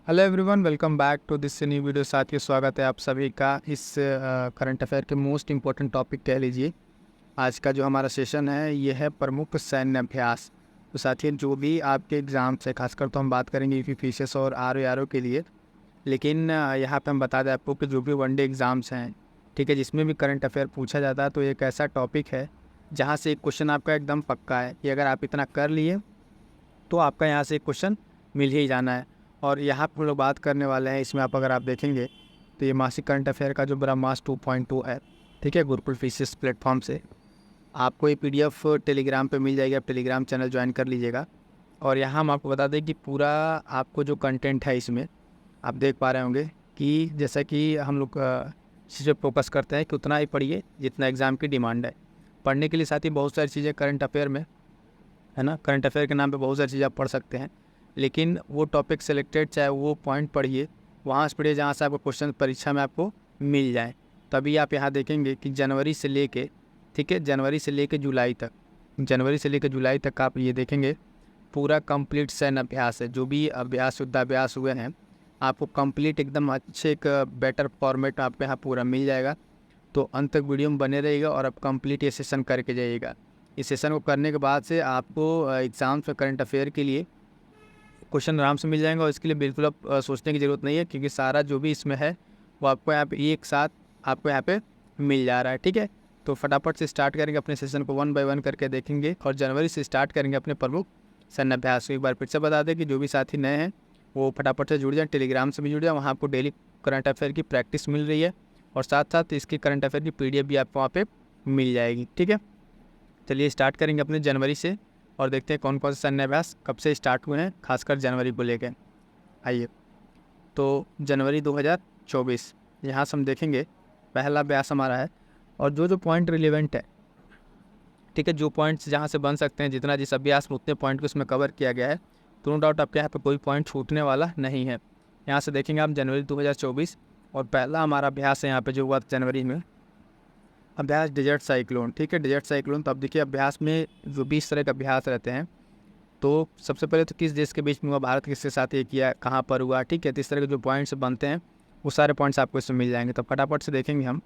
Hello everyone, welcome back to this new video. साथियों, स्वागत है आप सभी का इस करंट अफेयर के मोस्ट इम्पोर्टेंट टॉपिक कह लीजिए। आज का जो हमारा सेशन है ये है प्रमुख सैन्य अभ्यास। तो साथियों, जो भी आपके एग्ज़ाम्स है, खासकर तो हम बात करेंगे यूपीपीसीएस और आरओ के लिए, लेकिन यहाँ पे हम बता दें आपको कि जो भी वनडे एग्ज़ाम्स हैं, ठीक है, जिसमें भी करंट अफेयर पूछा जाता है तो एक ऐसा टॉपिक है जहाँ से एक क्वेश्चन आपका एकदम पक्का है कि अगर आप इतना कर लिए तो आपका यहाँ से एक क्वेश्चन मिल ही जाना है। और यहाँ पर हम लोग बात करने वाले हैं, इसमें अगर आप देखेंगे तो ये मासिक करंट अफेयर का जो ब्रह्मास 2.2 है, ठीक है, गुरुकुल फिजिक्स प्लेटफॉर्म से आपको ये पीडीएफ टेलीग्राम पे मिल जाएगी। आप टेलीग्राम चैनल ज्वाइन कर लीजिएगा। और यहाँ हम आपको बता दें कि पूरा आपको जो कंटेंट है इसमें आप देख पा रहे होंगे कि जैसा कि हम लोग इस चीज़ पर फोकस करते हैं कि उतना ही पढ़िए जितना एग्ज़ाम की डिमांड है। पढ़ने के लिए साथ ही बहुत सारी चीज़ें करंट अफेयर में है ना, करंट अफेयर के नाम पे बहुत सारी चीज़ें आप पढ़ सकते हैं, लेकिन वो टॉपिक सेलेक्टेड, चाहे वो पॉइंट पढ़िए, वहाँ से पढ़िए जहाँ से आपको क्वेश्चन परीक्षा में आपको मिल जाए। तभी आप यहाँ देखेंगे कि जनवरी से लेके, ठीक है, जनवरी से लेके जुलाई तक, जनवरी से लेकर जुलाई तक आप ये देखेंगे पूरा कंप्लीट सैन्य अभ्यास है। जो भी अभ्यास युद्धाभ्यास हुए हैं आपको कंप्लीट एकदम अच्छे एक बेटर फॉर्मेट आपको यहाँ पूरा मिल जाएगा। तो अंत तक वीडियो में बने रहिएगा और आप कंप्लीट ये सेशन करके जाइएगा। इस सेशन को करने के बाद से आपको एग्ज़ाम्स में करंट अफेयर के लिए क्वेश्चन आराम से मिल जाएंगे। और इसके लिए बिल्कुल आप सोचने की ज़रूरत नहीं है, क्योंकि सारा जो भी इसमें है वो आपको यहाँ पे एक साथ आपको यहाँ पे मिल जा रहा है, ठीक है। तो फटाफट से स्टार्ट करेंगे अपने सेशन को, 1 बाय 1 करके देखेंगे और जनवरी से स्टार्ट करेंगे अपने प्रमुख सैन्य अभ्यास को। एक बार फिर से बता दें कि जो भी साथी नए हैं वो फटाफट से जुड़ जाएँ, टेलीग्राम से भी जुड़ जाए, वहाँ आपको डेली करंट अफेयर की प्रैक्टिस मिल रही है और साथ साथ इसकी करंट अफेयर की पीडीएफ भी आपको वहाँ पे मिल जाएगी, ठीक है। चलिए स्टार्ट करेंगे अपने जनवरी से और देखते हैं कौन कौन से सैन्य अभ्यास कब से स्टार्ट हुए हैं, खासकर जनवरी को लेकर। आइए, तो जनवरी 2024 यहाँ से हम देखेंगे पहला अभ्यास हमारा है। और जो जो पॉइंट रिलेवेंट है, ठीक है, जो पॉइंट्स जहाँ से बन सकते हैं, जितना जिस अभ्यास में उतने पॉइंट को इसमें कवर किया गया है, तो नो डाउट आपके यहाँ पे कोई पॉइंट छूटने वाला नहीं है। यहाँ से देखेंगे आप जनवरी 2024 और पहला हमारा अभ्यास है यहाँ पे जो हुआ जनवरी में, अभ्यास डेजर्ट साइक्लोन, ठीक है, डेजर्ट साइक्लोन। तो अब देखिए अभ्यास में जो 20 तरह के अभ्यास रहते हैं, तो सबसे पहले तो किस देश के बीच में हुआ, भारत किसके साथ ये किया, कहाँ पर हुआ, ठीक है, तो इस तरह के जो पॉइंट्स बनते हैं वो सारे पॉइंट्स आपको इसमें मिल जाएंगे। तो फटाफट से देखेंगे हम।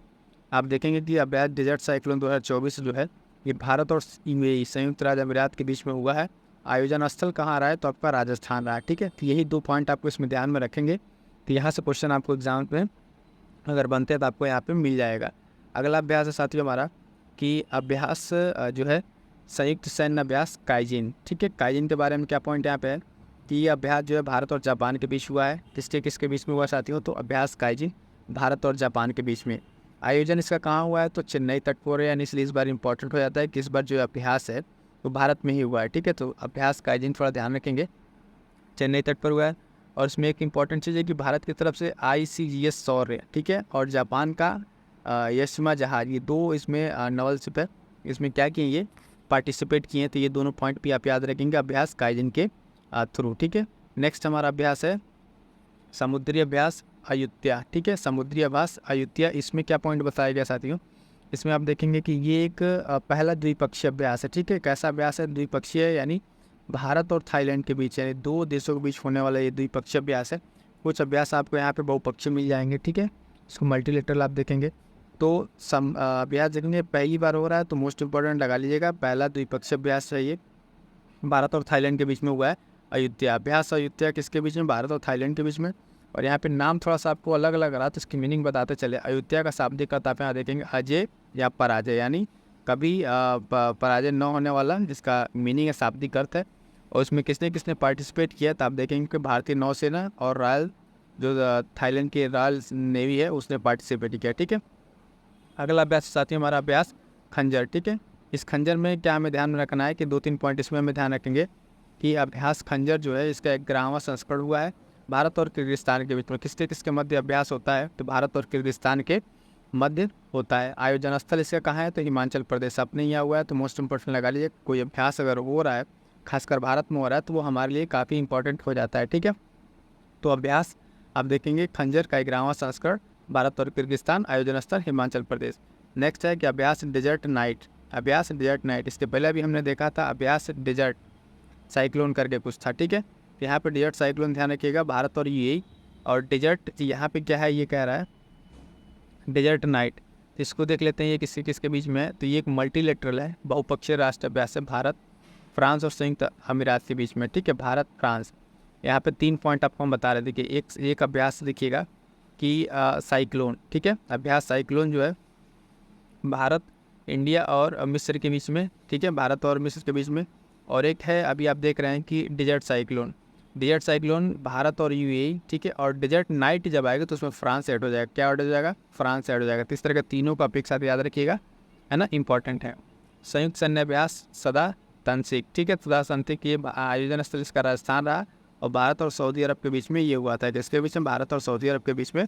आप देखेंगे कि अभ्यास डेजर्ट साइक्लोन 2024 जो है ये भारत और यूएई संयुक्त राज्य अमीरात के बीच में हुआ है। आयोजन स्थल कहाँ रहा है, तो आपका राजस्थान रहा है, ठीक है। तो यही 2 पॉइंट आपको इसमें ध्यान में रखेंगे। तो यहाँ से क्वेश्चन आपको एग्जाम में अगर बनते हैं तो आपको यहाँ पे मिल जाएगा। अगला अभ्यास है साथियों हमारा कि अभ्यास जो है संयुक्त सैन्य अभ्यास काइजिन, ठीक है। काइजिन के बारे में क्या पॉइंट यहाँ पे है कि ये अभ्यास जो है भारत और जापान के बीच हुआ है। किसके किसके बीच में हुआ साथियों, तो अभ्यास काइजिन भारत और जापान के बीच में। आयोजन इसका कहाँ हुआ है, तो चेन्नई तट पर है, यानी इसलिए इस बार इंपॉर्टेंट हो जाता है कि इस बार जो अभ्यास है वो भारत में ही हुआ है, ठीक है। तो अभ्यास काइजिन थोड़ा ध्यान रखेंगे, चेन्नई तट पर हुआ है। और इसमें एक इम्पॉर्टेंट चीज़ है कि भारत की तरफ से ICGS शौर्य, ठीक है, और जापान का यशिमा जहाज, ये 2 इसमें नवल शिप है, इसमें क्या किए, ये पार्टिसिपेट किए। तो ये दोनों पॉइंट भी आप याद रखेंगे अभ्यास काइजिन के थ्रू, ठीक है। नेक्स्ट हमारा अभ्यास है समुद्री अभ्यास अयुत्या, ठीक है, समुद्री अभ्यास अयुत्या। इसमें क्या पॉइंट बताया गया साथियों, इसमें आप देखेंगे कि ये एक पहला द्विपक्षीय अभ्यास है, ठीक है। कैसा अभ्यास है, द्विपक्षीय, यानी भारत और थाईलैंड के बीच, यानी 2 देशों के बीच होने वाला ये द्विपक्षीय अभ्यास है। कुछ अभ्यास आपको यहाँ पे बहुपक्षीय मिल जाएंगे, ठीक है, इसको मल्टीलेटरल आप देखेंगे। तो अभ्यास देखेंगे पहली बार हो रहा है तो मोस्ट इंपॉर्टेंट लगा लीजिएगा, पहला द्विपक्षीय अभ्यास है ये, भारत और थाईलैंड के बीच में हुआ है। अयुत्या अभ्यास, अयुत्या किसके बीच में, भारत और थाईलैंड के बीच में। और यहाँ पे नाम थोड़ा सा आपको अलग अलग रहा तो इसकी मीनिंग बताते चले। अयुत्या का शाब्दिक अर्थ आप यहाँ देखेंगे अजय या पराजय, यानी कभी पराजय न होने वाला, जिसका मीनिंग है शाब्दिक अर्थ है। और उसमें किसने किसने पार्टिसिपेट किया, तो आप देखेंगे कि भारतीय नौसेना और रॉयल जो थाईलैंड की रॉयल नेवी है उसने पार्टिसिपेट किया, ठीक है। अगला अभ्यास साथी हमारा अभ्यास खंजर, ठीक है। इस खंजर में क्या हमें ध्यान में रखना है कि 2-3 पॉइंट इसमें हमें ध्यान रखेंगे कि अभ्यास खंजर जो है इसका 11वां संस्करण हुआ है भारत और किर्गिस्तान के बीच में। किसके किसके मध्य अभ्यास होता है, तो भारत और किर्गिस्तान के मध्य होता है। आयोजन स्थल इसका कहाँ है, तो हिमाचल प्रदेश अपने यहाँ हुआ है। तो मोस्ट इंपॉर्टेंट लगा लीजिए, कोई अभ्यास अगर हो रहा है खासकर भारत में हो रहा है तो वो हमारे लिए काफ़ी इंपॉर्टेंट हो जाता है, ठीक है। तो अभ्यास आप देखेंगे खंजर का 11वां संस्करण, भारत और किर्गिस्तान, आयोजन स्थल हिमाचल प्रदेश। नेक्स्ट है कि अभ्यास डेजर्ट नाइट, अभ्यास डेजर्ट नाइट, इसके पहले भी हमने देखा था अभ्यास डेजर्ट साइक्लोन करके कुछ था, ठीक है। तो यहाँ पे डेजर्ट साइक्लोन ध्यान रखिएगा, भारत और यूएई। और डेजर्ट यहाँ पे क्या है, ये कह रहा है डेजर्ट नाइट, तो इसको देख लेते हैं ये किसके किसके बीच में है। तो ये एक मल्टीलेटरल है, बहुपक्षीय राष्ट्र अभ्यास है भारत, फ्रांस और संयुक्त अमीरात के बीच में, ठीक है, भारत फ्रांस। यहाँ पे 3 पॉइंट आपको हम बता रहे थे कि एक अभ्यास देखिएगा कि साइक्लोन, ठीक है, अभ्यास साइक्लोन जो है भारत, इंडिया और मिस्र के बीच में, ठीक है, भारत और मिस्र के बीच में। और एक है अभी आप देख रहे हैं कि डेजर्ट साइक्लोन भारत और यूएई, ठीक है। और डेजर्ट नाइट जब आएगा तो उसमें फ्रांस ऐड हो जाएगा, क्या ऐड हो जाएगा, फ्रांस ऐड हो जाएगा। तो इस तरह के तीनों का आप एक साथ याद रखिएगा, है ना, इंपॉर्टेंट है। संयुक्त सैन्य अभ्यास सदा तंसिक, ठीक है, सदा तंसिक, ये आयोजन स्थल इसका राजस्थान रहा और भारत और सऊदी अरब के बीच में ये हुआ था, जिसके बीच में भारत और सऊदी अरब के बीच में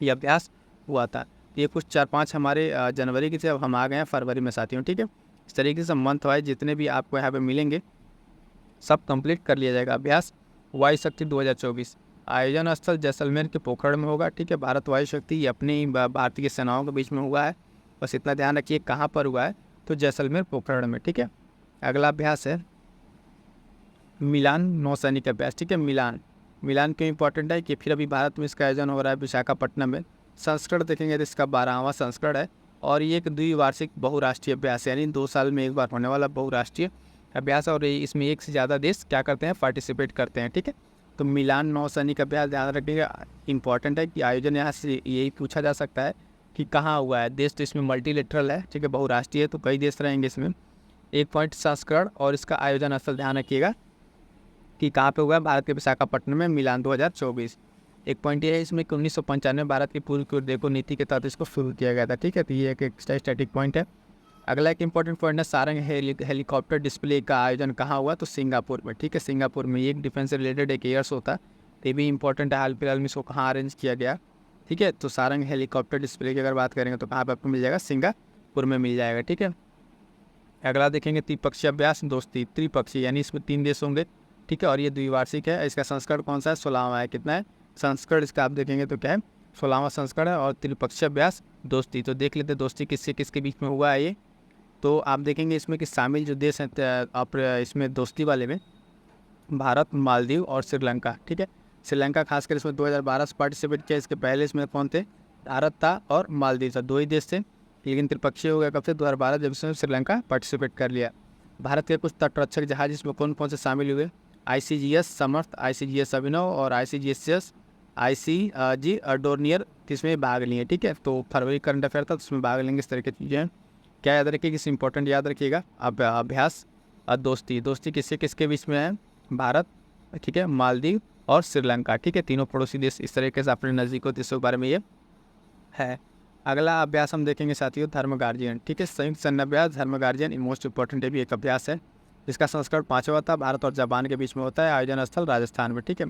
ये अभ्यास हुआ था। ये कुछ 4-5 हमारे जनवरी की थे, अब हम आ गए हैं फरवरी में साथियों, ठीक है। इस तरीके से मंथ वाइज जितने भी आपको यहाँ पे मिलेंगे सब कंप्लीट कर लिया जाएगा। अभ्यास वायु शक्ति 2024, आयोजन स्थल जैसलमेर के पोखरण में होगा, ठीक है। भारत वायु शक्ति ये अपनी भारतीय सेनाओं के बीच में हुआ है, बस इतना ध्यान रखिए कहाँ पर हुआ है, तो जैसलमेर पोखरण में, ठीक है। अगला अभ्यास है मिलान नौसैनिक अभ्यास, ठीक है। मिलान क्यों इंपॉर्टेंट है कि फिर अभी भारत में इसका आयोजन हो रहा है विशाखापट्टनम में। संस्करण देखेंगे तो इसका 12वां संस्करण है और ये एक द्विवार्षिक बहुराष्ट्रीय अभ्यास है, यानी 2 साल में एक बार होने वाला बहुराष्ट्रीय अभ्यास। और इसमें एक से ज़्यादा देश क्या करते हैं, पार्टिसिपेट करते हैं, ठीक है। तो मिलान नौसैनिक अभ्यास ध्यान रखिएगा, इंपॉर्टेंट है कि आयोजन यहाँ से यही पूछा जा सकता है कि कहाँ हुआ है। देश तो इसमें मल्टीलेटरल है, ठीक है, बहुराष्ट्रीय है, तो कई देश रहेंगे इसमें। 1 पॉइंट संस्करण और इसका आयोजन स्थल ध्यान रखिएगा कि कहाँ पे हुआ है, भारत के विशाखापट्टनम में, मिलान 2024। 1 पॉइंट ये है इसमें कि 1995 भारत की पूर्व की देखो नीति के तहत इसको शुरू किया गया था, ठीक है। तो ये एक स्टैटिक पॉइंट है। अगला एक इंपॉर्टेंट पॉइंट है सारंग हेलीकॉप्टर डिस्प्ले का आयोजन कहाँ हुआ, तो सिंगापुर में, ठीक है, सिंगापुर में। ये एक डिफेंस से रिलेटेड एक एयर्स होता है, तो ये भी इंपॉर्टेंट है, हाल फिलहाल में इसको कहाँ अरेंज किया गया, ठीक है। तो सारंग हेलीकॉप्टर डिस्प्ले की अगर बात करेंगे तो कहाँ पर आपको मिल जाएगा, सिंगापुर में मिल जाएगा, ठीक है। अगला देखेंगे त्रिपक्षीय अभ्यास दोस्ती, त्रिपक्षीय यानी इसमें 3 देश होंगे, ठीक है। और ये द्विवार्षिक है, इसका संस्करण कौन सा है, 16वां है। कितना है संस्करण इसका, आप देखेंगे तो क्या है, 16वां संस्करण है। और त्रिपक्षीय अभ्यास दोस्ती, तो देख लेते दोस्ती किससे किसके बीच में हुआ है ये। तो आप देखेंगे इसमें कि शामिल जो देश हैं आप इसमें दोस्ती वाले में भारत, मालदीव और श्रीलंका, ठीक है। श्रीलंका खासकर इसमें 2012 से पार्टिसिपेट किया, इसके पहले इसमें कौन थे, भारत था और मालदीव था, 2 ही देश थे। लेकिन त्रिपक्षीय हो गया कब से, 2012 जब इसमें श्रीलंका पार्टिसिपेट कर लिया। भारत के कुछ तटरक्षक जहाज इसमें कौन कौन से शामिल हुए, ICGS समर्थ, ICGS अभिनव और ICG डोर्नियर किसमें भाग लिए, ठीक है। तो फरवरी करंट अफेयर था, तो उसमें भाग लेंगे, इस तरह की चीज़ें हैं। क्या याद रखिए, किस इंपॉर्टेंट याद रखिएगा, अभ्यास दोस्ती किसके किसके बीच में है, भारत, ठीक है, मालदीव और श्रीलंका, ठीक है, तीनों पड़ोसी देश, इस तरीके से अपने नज़दीकों देशों के बारे में ये है। अगला अभ्यास हम देखेंगे साथियों धर्म गार्जियन, ठीक है, संयुक्त सैन्य अभ्यास धर्म गार्जियन, मोस्ट इंपॉर्टेंट है भी एक अभ्यास है। इसका संस्करण 5वां था, भारत और जापान के बीच में होता है, आयोजन स्थल राजस्थान में, ठीक है।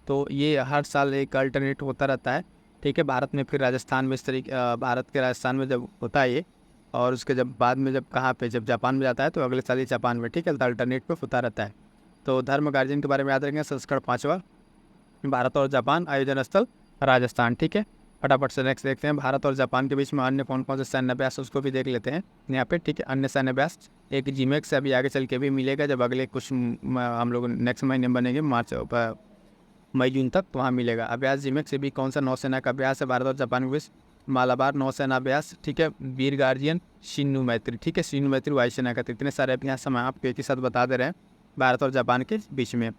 तो ये हर साल एक अल्टरनेट होता रहता है, ठीक है। भारत में फिर राजस्थान में, इस तरीके भारत के राजस्थान में जब होता है ये, और उसके जब बाद में जब कहाँ पे जब जापान में जाता है तो अगले साल ही जापान में, ठीक है, तो अल्टरनेट पे होता रहता है। तो धर्म गार्जियन के बारे में याद रखेंगे, संस्करण 5वां, भारत और जापान, आयोजन स्थल राजस्थान, ठीक है। फटाफट से नेक्स्ट देखते हैं, भारत और जापान के बीच में अन्य कौन कौन से सैन्य अभ्यास उसको भी देख लेते हैं यहाँ पे, ठीक है। अन्य सैन्य अभ्यास एक जीमेक से अभी आगे चल के भी मिलेगा, जब अगले कुछ हम लोग नेक्स्ट महीने बनेंगे मार्च मई जून तक, तो वहाँ मिलेगा अभ्यास जीमेक से भी। कौन सा नौसेना का अभ्यास है भारत और जापान के बीच, मालाबार नौसेना अभ्यास, ठीक है, वीर गार्जियन, शिन्नु मैत्री, ठीक है, शिन्नु मैत्री वायुसेना का। इतने सारे अभ्यास हम आपको एक ही साथ बता दे रहे हैं भारत और जापान के बीच में।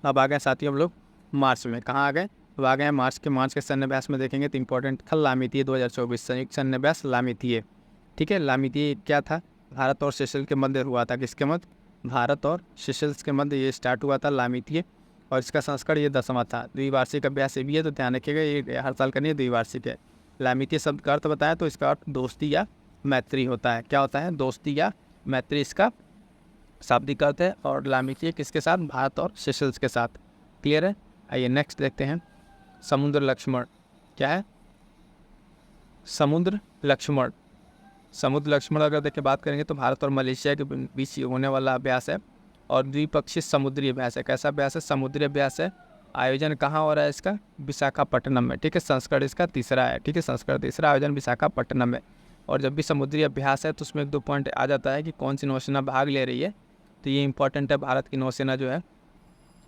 अब आ गए साथियों हम लोग मार्च में, कहाँ आ गए, अब आ गए हैं मार्च के सैन्य अभ्यास में देखेंगे तो इंपॉर्टेंट था लामितीय 2024 संयुक्त सैन्य अभ्यास लामितीय, ठीक है। लामितीय क्या था, भारत और सेशल्स के मध्य हुआ था, किसके मध्य, भारत और सेशल्स के मध्य ये स्टार्ट हुआ था लामितीय। और इसका संस्करण ये 10वां था, द्विवार्षिक अभ्यास ये भी है, तो ध्यान रखिएगा ये हर साल करनी है, द्विवार्षिक है। लामितीय शब्द का अर्थ बताया तो इसका अर्थ दोस्ती या मैत्री होता है, क्या होता है, दोस्ती या मैत्री इसका शाब्दिक अर्थ है। और लामितीय किसके साथ, भारत और सेशल्स के साथ, क्लियर है। आइए नेक्स्ट देखते हैं, समुद्र लक्ष्मण, क्या है, समुद्र लक्ष्मण अगर देखिए बात करेंगे तो भारत और मलेशिया के बीच होने वाला अभ्यास है और द्विपक्षीय समुद्री अभ्यास है। कैसा अभ्यास है, समुद्री अभ्यास है। आयोजन कहाँ हो रहा है इसका, विशाखापट्टनम में, ठीक है। संस्करण इसका 3रा है, ठीक है, संस्करण 3रा, आयोजन विशाखापट्टनम में। और जब भी समुद्री अभ्यास है तो उसमें 1-2 पॉइंट आ जाता है कि कौन सी नौसेना भाग ले रही है, तो ये इंपॉर्टेंट है। भारत की नौसेना जो है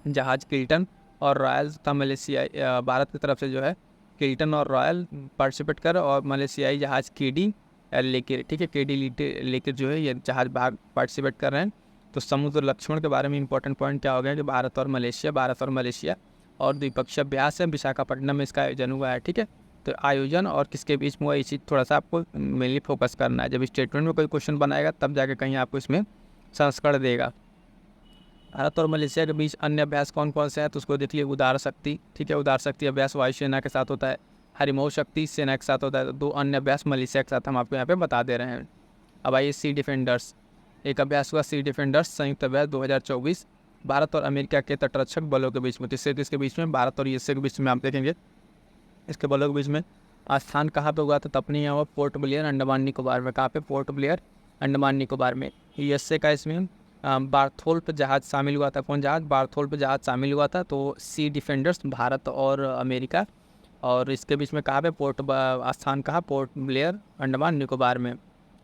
जहाज़ किल्टन और रॉयल तथा मलेशिया भारत की तरफ से जो है किल्टन और रॉयल पार्टिसिपेट कर, और मलेशियाई जहाज़ केडी लेकर, ठीक है, केडी लेकर जो है ये जहाज़ भाग पार्टिसिपेट कर रहे हैं। तो समुद्र लक्ष्मण के बारे में इंपॉर्टेंट पॉइंट क्या हो गया कि भारत और मलेशिया और द्विपक्षीय अभ्यास है, विशाखापट्टनम में इसका आयोजन हुआ है। ठीक है, तो आयोजन और किसके बीच में हुआ, ये चीज़ थोड़ा सा आपको मेनली फोकस करना है। जब स्टेटमेंट में कोई क्वेश्चन बनाएगा तब जाके कहीं आपको इसमें संस्करण देगा। भारत और मलेशिया के बीच अन्य अभ्यास कौन कौन से हैं, तो उसको देख लिए। उदार शक्ति, ठीक है, उदार शक्ति अभ्यास वायुसेना के साथ होता है। हरिमोह शक्ति सेना के साथ होता है। तो 2 अन्य अभ्यास मलेशिया के साथ हम आपको यहाँ पे बता दे रहे हैं। अब आइए सी डिफेंडर्स, एक अभ्यास हुआ सी डिफेंडर्स संयुक्त अभ्यास 2024 भारत और अमेरिका के तटरक्षक बलों के बीच में। किससे किसके बीच में, भारत और यूएसए के बीच में। आप देखेंगे इसके बलों के बीच में स्थान कहाँ पे हुआ था, तब नहीं हुआ, पोर्ट ब्लेयर अंडमान निकोबार में। कहाँ पे, पोर्ट ब्लेयर अंडमान निकोबार में। यूएसए का इसमें बार्थोल्प जहाज़ शामिल हुआ था। कौन जहाज़, बार्थोल्प जहाज़ शामिल हुआ था। तो सी डिफेंडर्स भारत और अमेरिका, और इसके बीच में कहाँ पे, स्थान कहाँ, पोर्ट ब्लेयर अंडमान निकोबार में।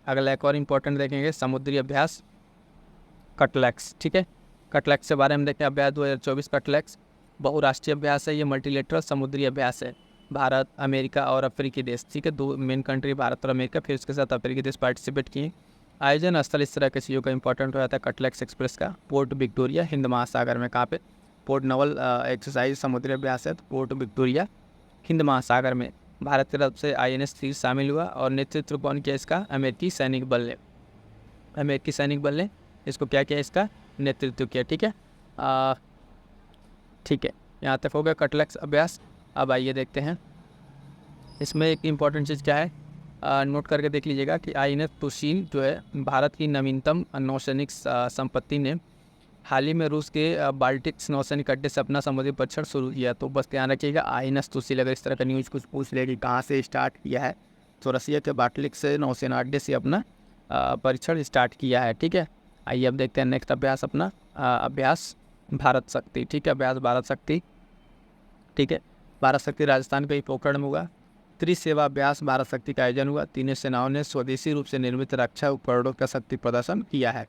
अगला एक और इम्पोर्टेंट देखेंगे समुद्री अभ्यास कटलैक्स, ठीक है, कटलैक्स के बारे में देखें। अभ्यास 2024 कटलैक्स बहुराष्ट्रीय अभ्यास है, ये मल्टीलेटरल समुद्री अभ्यास है। भारत, अमेरिका और अफ्रीकी देश, ठीक है, 2 मेन कंट्री भारत और अमेरिका, फिर उसके साथ अफ्रीकी देश पार्टिसिपेट किए। आयोजन स्थल इस तरह के चीज़ों का इंपॉर्टेंट हो जाता है। कटलैक्स एक्सप्रेस का पोर्ट विक्टोरिया हिंद महासागर में। कहाँ पे, पोर्ट नवल एक्सरसाइज समुद्री अभ्यास है, तो पोर्ट विक्टोरिया हिंद महासागर में। भारत की तरफ से INS तीर शामिल हुआ, और नेतृत्व कौन किया इसका, अमेरिकी सैनिक बल ने। अमेरिकी सैनिक बल ने इसको क्या किया, इसका नेतृत्व किया। ठीक है, ठीक है, यहाँ तक हो गया कटलैक्स अभ्यास। अब आइए देखते हैं इसमें एक इम्पॉर्टेंट चीज़ क्या है, नोट करके देख लीजिएगा कि INS तुशील जो है भारत की नवीनतम नौसैनिक संपत्ति ने हाल ही में रूस के बाल्टिक्स नौसैनिक अड्डे से अपना समुद्री परीक्षण शुरू किया। तो बस ध्यान रखिएगा INS तुशील, अगर इस तरह का न्यूज़ कुछ पूछ ले कि कहाँ से स्टार्ट किया है, तो रसिया के बाल्टिक से नौसेना अड्डे से अपना परीक्षण स्टार्ट किया है। ठीक है, आइए अब देखते हैं नेक्स्ट अभ्यास अपना, अभ्यास भारत शक्ति। ठीक है, अभ्यास भारत शक्ति, ठीक है, भारत शक्ति राजस्थान के ही पोखरण में हुआ। त्रिसेवा अभ्यास भारत शक्ति का आयोजन हुआ। तीनों सेनाओं ने स्वदेशी रूप से निर्मित रक्षा उपकरणों का शक्ति प्रदर्शन किया है।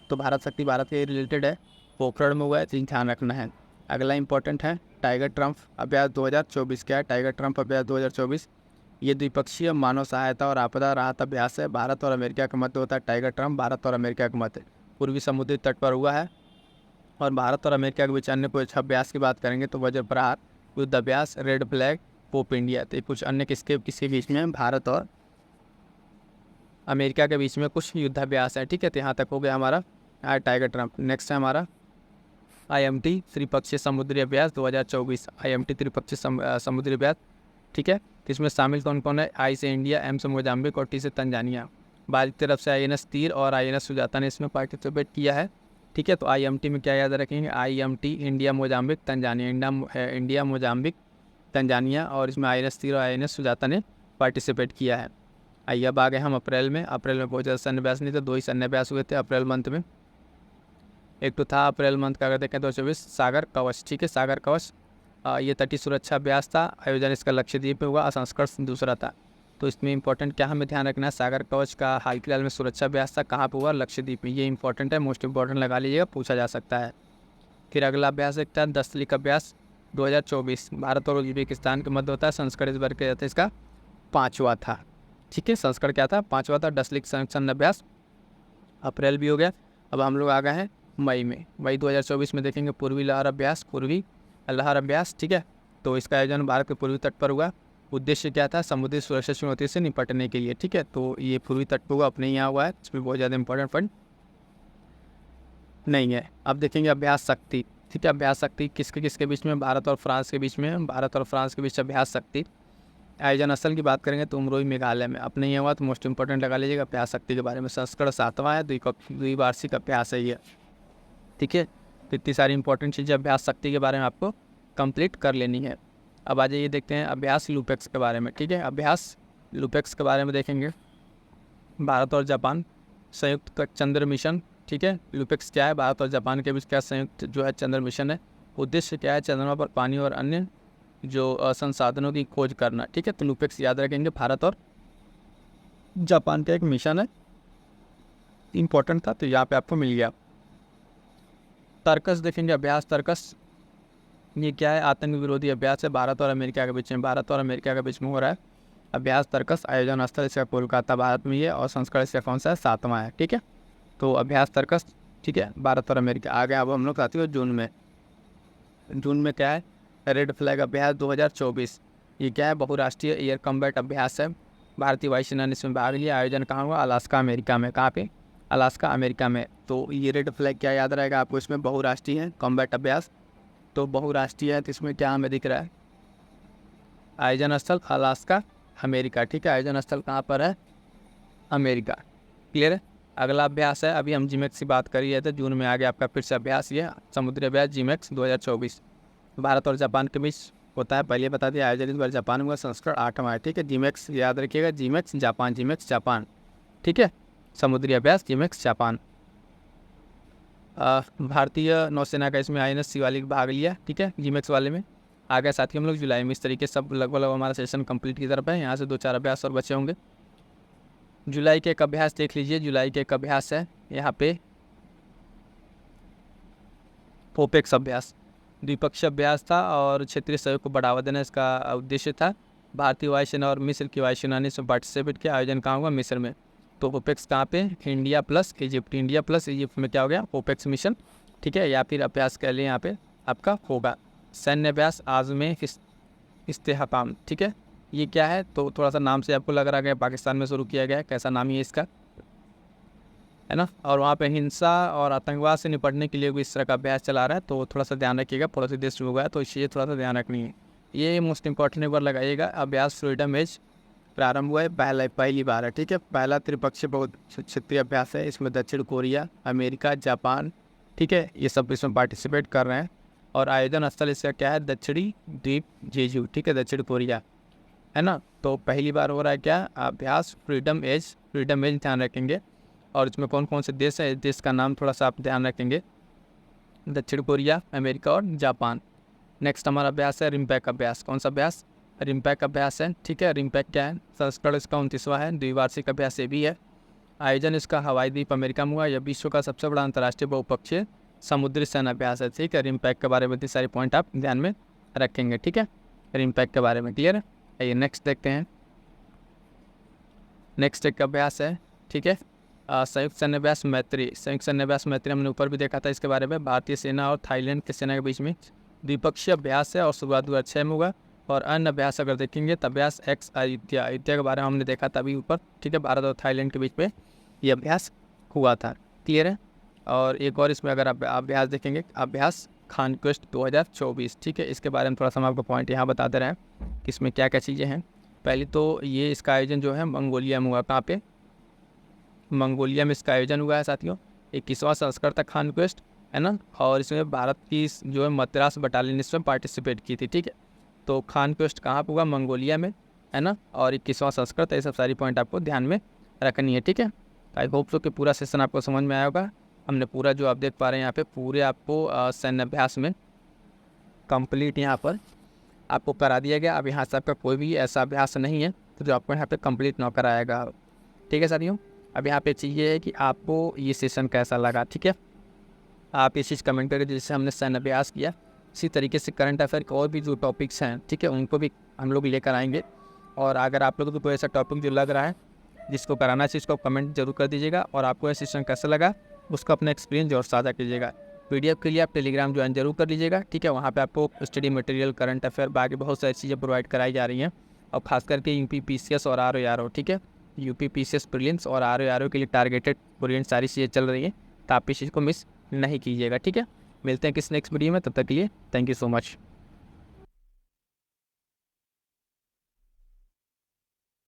तो भारत शक्ति भारत के रिलेटेड है, पोखरण में हुआ है, तो ध्यान रखना है। अगला इंपॉर्टेंट है टाइगर ट्रम्प अभ्यास 2024। क्या है, टाइगर ट्रम्प अभ्यास 2024, ये द्विपक्षीय मानव सहायता और आपदा राहत अभ्यास है। भारत और अमेरिका के मध्य होता है टाइगर ट्रम्प, भारत और अमेरिका के मध्य पूर्वी समुद्री तट पर हुआ है। और भारत और अमेरिका के बीच अन्य कुछ अभ्यास की बात करेंगे तो वज्र प्रहार युद्ध अभ्यास, रेड फ्लैग, पोप इंडिया। तो कुछ अन्य किसके बीच में, भारत और अमेरिका के बीच में कुछ युद्धाभ्यास है। ठीक है, तो यहाँ तक हो गया हमारा टाइगर ट्रम्प। नेक्स्ट है हमारा IMT त्रिपक्षीय समुद्री अभ्यास 2024। IMT त्रिपक्षीय समुद्री अभ्यास, ठीक है, तो इसमें शामिल कौन कौन है, I से इंडिया, M से मोजाम्बिक और T से तंजानिया। भारत की तरफ से INS तीर और INS सुजाता ने इसमें पार्टिसिपेट किया है। ठीक है, तो IMT में क्या याद रखेंगे, IMT India Mozambique Tanzania, India Mozambique Tanzania, और इसमें INS तीर और INS सुजाता ने पार्टिसिपेट किया है। आइए अब आ गए हम अप्रैल में। अप्रैल में बहुत ज़्यादा सैन्य अभ्यास नहीं थे, 2 ही सैन्य अभ्यास हुए थे अप्रैल मंथ में। एक तो था अप्रैल मंथ का, अगर देखें 2024 सागर कवच। ठीक है, सागर कवच, ये तटीय सुरक्षा अभ्यास था। आयोजन इसका लक्षद्वीप में हुआ, असंस्करण दूसरा था। तो इसमें इंपॉर्टेंट क्या हमें ध्यान रखना है, सागर कवच का हाल फिलहाल में सुरक्षा अभ्यास था, कहाँ पे हुआ, लक्षद्वीप में। ये इंपॉर्टेंट है, मोस्ट इंपॉर्टेंट लगा लीजिएगा, पूछा जा सकता है। फिर अगला अभ्यास एक था दस्तलिक अभ्यास 2024, भारत और उज्बेकिस्तान के मध्य होता है। संस्करण इस बार क्या था, इसका 5वां था। ठीक है, संस्करण क्या था, 5वां था। दस्तलिक सैन्य अभ्यास अप्रैल भी हो गया। अब हम लोग आ गए हैं मई में। मई 2024 में देखेंगे पूर्वी लहर अभ्यास। ठीक है, तो इसका आयोजन भारत के पूर्वी तट पर हुआ। उद्देश्य क्या था, समुद्री सुरक्षा चुनौती से निपटने के लिए। ठीक है, तो ये पूर्वी तट पर हुआ, अपने यहाँ हुआ है, इसमें बहुत ज़्यादा इंपॉर्टेंट पॉइंट नहीं है। अब देखेंगे अभ्यास शक्ति। ठीक है, अभ्यास शक्ति किसके बीच में, भारत और फ्रांस के बीच में। भारत और फ्रांस के बीच अभ्यास शक्ति। आयोजन स्थल की बात करेंगे तो उमरोई मेघालय में। अपने यहाँ हुआ, तो मोस्ट इंपॉर्टेंट लगा लीजिएगा अभ्यास शक्ति के बारे में। संस्करण 7वां है, द्विवार्षिक अभ्यास है ये। ठीक है, तो इतनी सारी इंपॉर्टेंट चीज़ें अभ्यास शक्ति के बारे में आपको कंप्लीट कर लेनी है। अब आ जाइए देखते हैं अभ्यास लूपेक्स के बारे में। ठीक है, अभ्यास लूपेक्स के बारे में देखेंगे। भारत और जापान संयुक्त चंद्र मिशन। ठीक है, लूपेक्स क्या है, भारत और जापान के बीच क्या संयुक्त जो है चंद्र मिशन है। उद्देश्य क्या है, चंद्रमा पर पानी और अन्य जो संसाधनों की खोज करना। ठीक है, तो लूपेक्स याद रखेंगे, भारत और जापान का एक मिशन है, इंपॉर्टेंट था, तो यहाँ पे आपको मिल गया। तर्कस देखेंगे, अभ्यास तर्कस ये क्या है, आतंक विरोधी अभ्यास है भारत और अमेरिका के बीच में, भारत और अमेरिका के बीच में हो रहा है। अभ्यास तर्कस आयोजन स्थल इसका कोलकाता भारत में ही है, और संस्करण इसका कौन सा है, 7वां है। ठीक है, तो अभ्यास तर्कस, ठीक है, भारत और अमेरिका। आ गया अब हम लोग साथियों जून में। जून में क्या है, रेड फ्लैग अभ्यास 2024। ये क्या है, बहुराष्ट्रीय एयर कॉम्बैट अभ्यास है। भारतीय वायुसेना ने इसमें भाग लिया। आयोजन कहाँ हुआ, अलास्का अमेरिका में। कहाँ पे, अलास्का अमेरिका में। तो ये रेड फ्लैग क्या याद रहेगा आपको, इसमें बहुराष्ट्रीय है कॉम्बैट अभ्यास, तो बहुराष्ट्रीय है, तो इसमें क्या हमें दिख रहा है, आयोजन स्थल अलास्का अमेरिका। ठीक है, आयोजन स्थल कहाँ पर है, अमेरिका। क्लियर है। अगला अभ्यास है, अभी हम जीमैक्स की बात कर रहे थे, जून में आ गया आपका फिर से अभ्यास, ये समुद्री अभ्यास जीमैक्स 2024 भारत और जापान के बीच होता है। पहले बता दिया, आयोजन इस बार जापान हुआ, संस्करण 8वां है। ठीक है, जीमैक्स याद रखिएगा, जीमैक्स जापान, जीमैक्स जापान। ठीक है, समुद्री अभ्यास जीमैक्स जापान। भारतीय नौसेना का इसमें INS शिवालिक भाग लिया। ठीक है, जीमैक्स वाले में। आ गया साथी हम लोग जुलाई में। इस तरीके से सब लगभग हमारा सेशन कंप्लीट की तरफ है। यहाँ से 2-4 अभ्यास और बचे होंगे। जुलाई के एक अभ्यास देख लीजिए, जुलाई के एक अभ्यास है यहाँ पे ओपेक्स अभ्यास, द्विपक्षीय अभ्यास था और क्षेत्रीय सहयोग को बढ़ावा देना इसका उद्देश्य था। भारतीय वायुसेना और मिस्र की वायुसेना ने इसमें पार्टिसिपेट किया। आयोजन कहाँ हुआ, मिस्र में। तो ओपेक्स कहाँ पे, India plus Egypt, India plus Egypt में क्या हो गया, ओपेक्स मिशन। ठीक है, या फिर अभ्यास कह लें यहाँ पे आपका होगा। सैन्य अभ्यास आज़म इस्तेहकाम। ठीक है, ये क्या है, तो थोड़ा सा नाम से आपको लग रहा है पाकिस्तान में शुरू किया गया है, कैसा नाम ही है इसका, है ना। और वहाँ पे हिंसा और आतंकवाद से निपटने के लिए भी इस तरह का अभ्यास चला रहा है, तो थोड़ा सा ध्यान रखिएगा। पड़ोसी देश शुरू हुआ है तो इसलिए थोड़ा सा ध्यान रखनी है। ये मोस्ट इंपॉर्टेंट एक बार लगाइएगा। अभ्यास फ्रीडम एज प्रारंभ हुआ है, पहली बार है। ठीक है, पहला त्रिपक्षीय बहुत क्षेत्रीय अभ्यास है। इसमें दक्षिण कोरिया, अमेरिका, जापान, ठीक है, ये सब इसमें पार्टिसिपेट कर रहे हैं। और आयोजन स्थल इसका क्या है, दक्षिणी द्वीप जेजू। ठीक है, दक्षिण कोरिया, है ना। तो पहली बार हो रहा है क्या, अभ्यास फ्रीडम एज ध्यान रखेंगे। और इसमें कौन कौन से देश है, इस देश का नाम थोड़ा सा आप ध्यान रखेंगे, दक्षिण कोरिया, अमेरिका और जापान। नेक्स्ट हमारा अभ्यास है रिम्पैक अभ्यास। कौन सा अभ्यास, रिम्पैक अभ्यास है। ठीक है, रिम्पैक क्या है, संस्करण इसका 29वां है, द्विवार्षिक अभ्यास ये भी है। आयोजन इसका हवाई द्वीप अमेरिका में हुआ। यह विश्व का सबसे बड़ा अंतर्राष्ट्रीय बहुपक्षीय समुद्री सैन्य अभ्यास है। ठीक है, रिम्पैक के बारे में इतनी सारी पॉइंट आप ध्यान में रखेंगे। ठीक है, रिम्पैक के बारे में क्लियर है। आइए नेक्स्ट देखते हैं। नेक्स्ट एक अभ्यास है, ठीक है, संयुक्त सैन्य अभ्यास मैत्री। संयुक्त सैन्य अभ्यास मैत्री हमने ऊपर भी देखा था इसके बारे में। भारतीय सेना और थाईलैंड की सेना के बीच में द्विपक्षीय अभ्यास है और शुरुआत 2006 में हुआ। और अन्य अभ्यास अगर देखेंगे तो अभ्यास एक्स अयोध्या के बारे में हमने देखा था अभी ऊपर। ठीक है, भारत और थाईलैंड के बीच में ये अभ्यास हुआ था। क्लियर है। और एक और इसमें अगर आप अभ्यास देखेंगे, अभ्यास कॉन्क्वेस्ट 2024। ठीक है, इसके बारे में थोड़ा सा हम आपको पॉइंट यहाँ बता दे रहे हैं कि इसमें क्या क्या चीज़ें हैं। पहले तो ये इसका आयोजन जो है मंगोलिया में हुआ। कहाँ पे, मंगोलिया में इसका आयोजन हुआ है साथियों। 21वां संस्करण था कॉन्क्वेस्ट, है ना। और इसमें भारत की जो है मद्रास बटालियन इसमें पार्टिसिपेट की थी। ठीक है, तो कॉन्क्वेस्ट कहाँ पर हुआ, मंगोलिया में, है ना। और 21वां संस्करण, तो ये सब सारी पॉइंट आपको ध्यान में रखनी है। ठीक है, आई होप सो कि पूरा सेशन आपको समझ में आया होगा। हमने पूरा जो आप देख पा रहे हैं यहाँ पे पूरे आपको सैन्य अभ्यास में कंप्लीट यहाँ पर आपको करा दिया गया। अब यहाँ से आपका कोई भी ऐसा अभ्यास नहीं है तो जो आपको यहाँ पे कंप्लीट ना कराएगा। ठीक है साथियों, अब यहाँ पे चीज़ ये है कि आपको ये सेशन कैसा लगा। ठीक है, आप ये चीज़ कमेंट करके, जैसे हमने सैन्य अभ्यास किया इसी तरीके से करंट अफेयर के और भी जो टॉपिक्स हैं, ठीक है, उनको भी हम लोग लेकर आएंगे। और अगर आप लोगों को कोई ऐसा टॉपिक जो लग रहा है जिसको कराना चाहिए, उसको कमेंट जरूर कर दीजिएगा। और आपको ये सेशन कैसा लगा उसका अपना एक्सपीरियंस जरूर साझा कीजिएगा। PDF के लिए आप टेलीग्राम ज्वाइन जरूर कर लीजिएगा। ठीक है, वहाँ पे आपको स्टडी मटेरियल, करंट अफेयर, बाकी बहुत सारी चीज़ें प्रोवाइड कराई जा रही हैं। और खास करके UP PCS और RO ठीक है, UP PCS प्रीलिम्स और RO के लिए टारगेटेड बुलियन सारी चीज़ें चल रही हैं, तो आप इस चीज़ को मिस नहीं कीजिएगा। ठीक है, मिलते हैं किस नेक्स्ट वीडियो में, तब तक के लिए थैंक यू सो मच।